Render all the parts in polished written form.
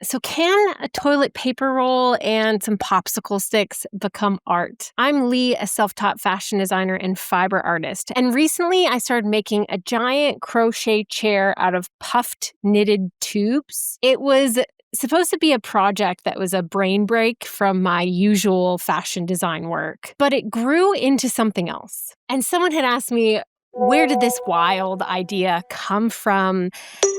So can a toilet paper roll and some popsicle sticks become art? I'm Leigh, a self-taught fashion designer and fiber artist. And recently I started making a giant crochet chair out of puffed knitted tubes. It was supposed to be a project that was a brain break from my usual fashion design work, but it grew into something else. And someone had asked me, where did this wild idea come from?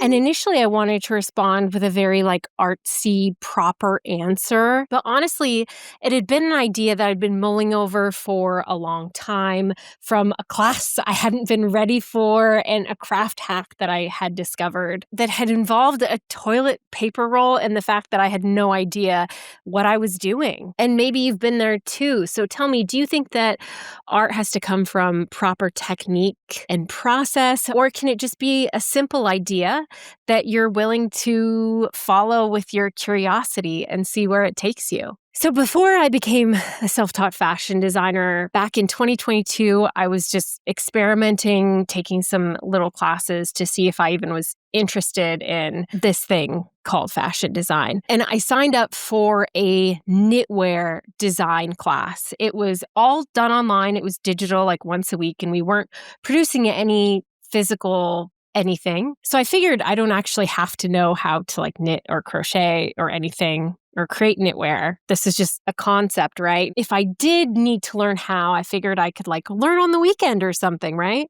And initially I wanted to respond with a very artsy, proper answer. But honestly, it had been an idea that I'd been mulling over for a long time from a class I hadn't been ready for and a craft hack that I had discovered that had involved a toilet paper roll and the fact that I had no idea what I was doing. And maybe you've been there too. So tell me, do you think that art has to come from proper technique and process, or can it just be a simple idea that you're willing to follow with your curiosity and see where it takes you? So before I became a self-taught fashion designer, back in 2022, I was just experimenting, taking some little classes to see if I even was interested in this thing called fashion design. And I signed up for a knitwear design class. It was all done online. It was digital, once a week, and we weren't producing any physical anything. So I figured I don't actually have to know how to knit or crochet or anything or create knitwear. This is just a concept, right? If I did need to learn how, I figured I could learn on the weekend or something, right?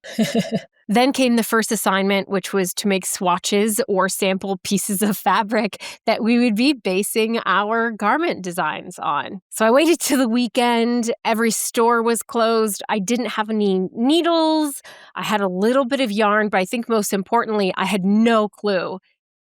Then came the first assignment, which was to make swatches or sample pieces of fabric that we would be basing our garment designs on. So I waited till the weekend. Every store was closed. I didn't have any needles. I had a little bit of yarn, but I think most importantly, I had no clue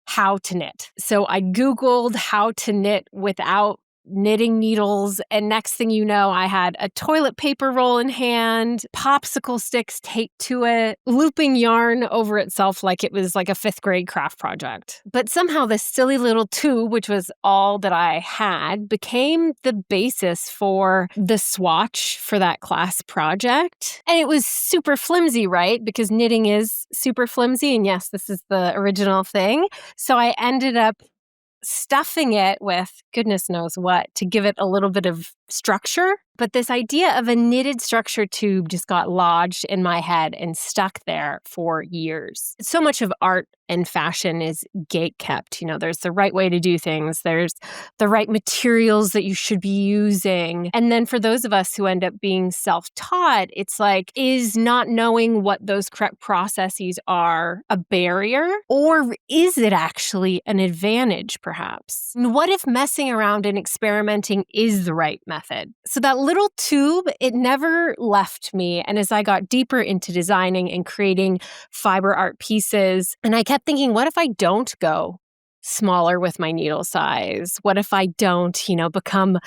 how to knit. So I Googled how to knit without knitting needles, and next thing you know, I had a toilet paper roll in hand, popsicle sticks taped to it, looping yarn over itself like it was a fifth grade craft project. But somehow this silly little tube, which was all that I had, became the basis for the swatch for that class project. And it was super flimsy, right? Because knitting is super flimsy, and yes, this is the original thing. So I ended up stuffing it with goodness knows what to give it a little bit of structure. But this idea of a knitted structure tube just got lodged in my head and stuck there for years. So much of art and fashion is gate kept. There's the right way to do things. There's the right materials that you should be using. And then for those of us who end up being self-taught, it's is not knowing what those correct processes are a barrier? Or is it actually an advantage, perhaps? And what if messing around and experimenting is the right method? So that little tube, it never left me. And as I got deeper into designing and creating fiber art pieces, and I kept thinking, what if I don't go smaller with my needle size? What if I don't, become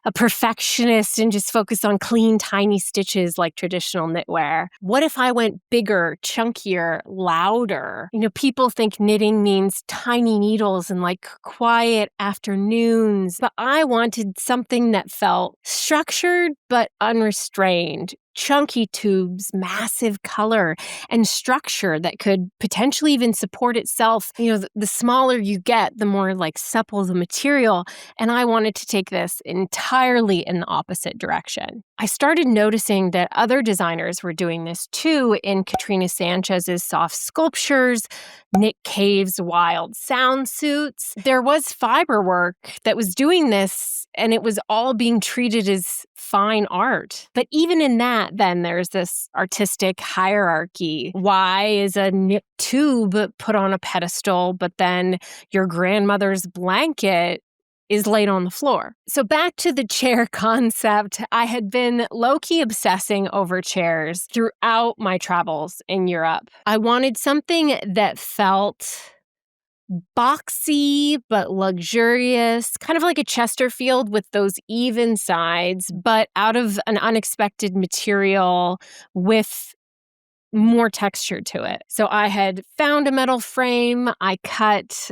a perfectionist and just focus on clean, tiny stitches like traditional knitwear? What if I went bigger, chunkier, louder? People think knitting means tiny needles and quiet afternoons, but I wanted something that felt structured but unrestrained. Chunky tubes, massive color and structure that could potentially even support itself. The smaller you get, the more supple the material. And I wanted to take this entirely in the opposite direction. I started noticing that other designers were doing this too in Katrina Sanchez's soft sculptures, Nick Cave's wild sound suits. There was fiber work that was doing this, and it was all being treated as fine art. But even in that, then there's this artistic hierarchy. Why is a knit tube put on a pedestal, but then your grandmother's blanket is laid on the floor? So back to the chair concept, I had been low-key obsessing over chairs throughout my travels in Europe. I wanted something that felt boxy but luxurious, kind of like a Chesterfield with those even sides, but out of an unexpected material with more texture to it. So I had found a metal frame. I cut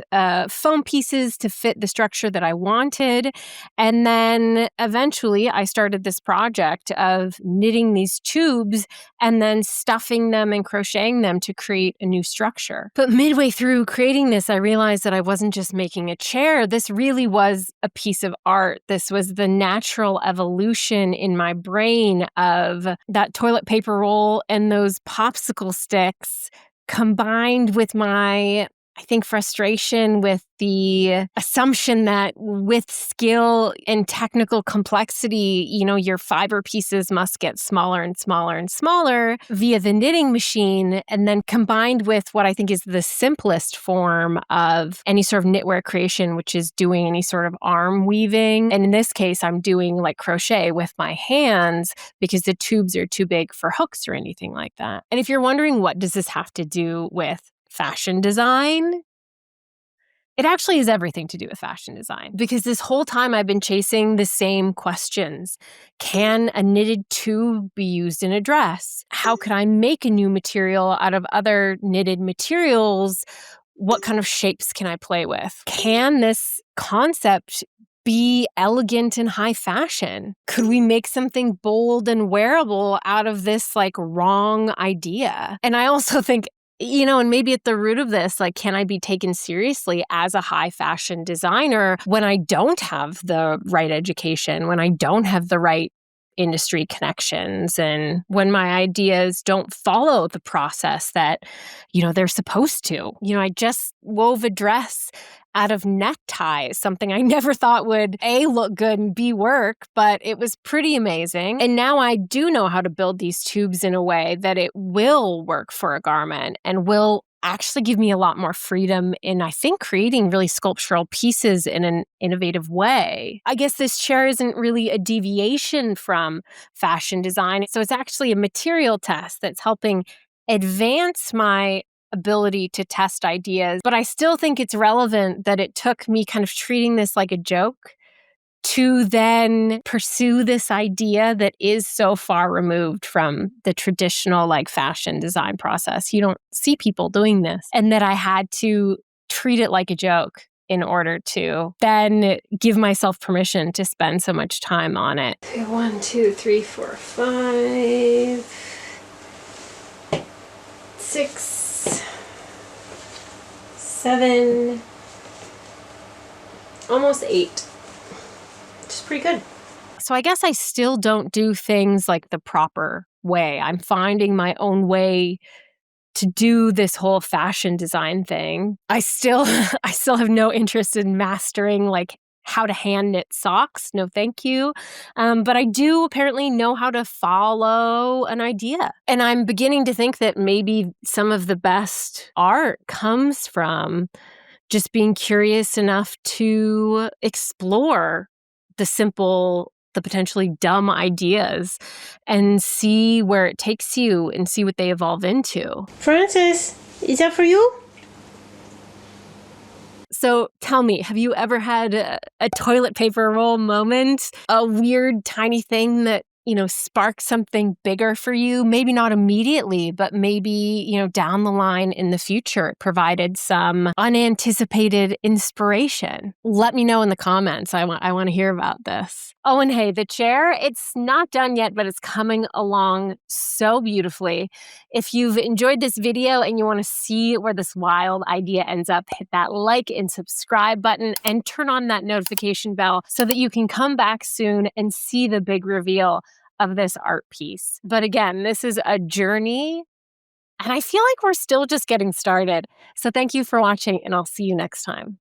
foam pieces to fit the structure that I wanted. And then eventually I started this project of knitting these tubes and then stuffing them and crocheting them to create a new structure. But midway through creating this, I realized that I wasn't just making a chair. This really was a piece of art. This was the natural evolution in my brain of that toilet paper roll and those popsicle sticks combined with my, I think, frustration with the assumption that with skill and technical complexity, your fiber pieces must get smaller and smaller and smaller via the knitting machine. And then combined with what I think is the simplest form of any sort of knitwear creation, which is doing any sort of arm weaving. And in this case, I'm doing like crochet with my hands because the tubes are too big for hooks or anything like that. And if you're wondering, what does this have to do with fashion design? It actually has everything to do with fashion design, because this whole time I've been chasing the same questions. Can a knitted tube be used in a dress? How could I make a new material out of other knitted materials? What kind of shapes can I play with? Can this concept be elegant and high fashion? Could we make something bold and wearable out of this wrong idea? And I also think, and maybe at the root of this, can I be taken seriously as a high fashion designer when I don't have the right education, when I don't have the right industry connections, and when my ideas don't follow the process that, they're supposed to? I just wove a dress out of neckties, something I never thought would A, look good and B, work, but it was pretty amazing. And now I do know how to build these tubes in a way that it will work for a garment and will actually give me a lot more freedom in, I think, creating really sculptural pieces in an innovative way. I guess this chair isn't really a deviation from fashion design. So it's actually a material test that's helping advance my ability to test ideas. But I still think it's relevant that it took me kind of treating this like a joke to then pursue this idea that is so far removed from the traditional fashion design process. You don't see people doing this. And that I had to treat it like a joke in order to then give myself permission to spend so much time on it. 1, 2, 3, 4, 5, 6, 7, almost 8. Which is pretty good. So I guess I still don't do things the proper way. I'm finding my own way to do this whole fashion design thing. I still have no interest in mastering how to hand knit socks. No, thank you. But I do apparently know how to follow an idea. And I'm beginning to think that maybe some of the best art comes from just being curious enough to explore the simple, the potentially dumb ideas and see where it takes you and see what they evolve into. Francis, is that for you? So tell me, have you ever had a toilet paper roll moment? A weird tiny thing that, sparked something bigger for you? Maybe not immediately, but maybe, down the line in the future, it provided some unanticipated inspiration. Let me know in the comments. I want to hear about this. Oh, and hey, the chair, it's not done yet, but it's coming along so beautifully. If you've enjoyed this video and you want to see where this wild idea ends up, hit that like and subscribe button and turn on that notification bell so that you can come back soon and see the big reveal of this art piece. But again, this is a journey, and I feel like we're still just getting started. So thank you for watching, and I'll see you next time.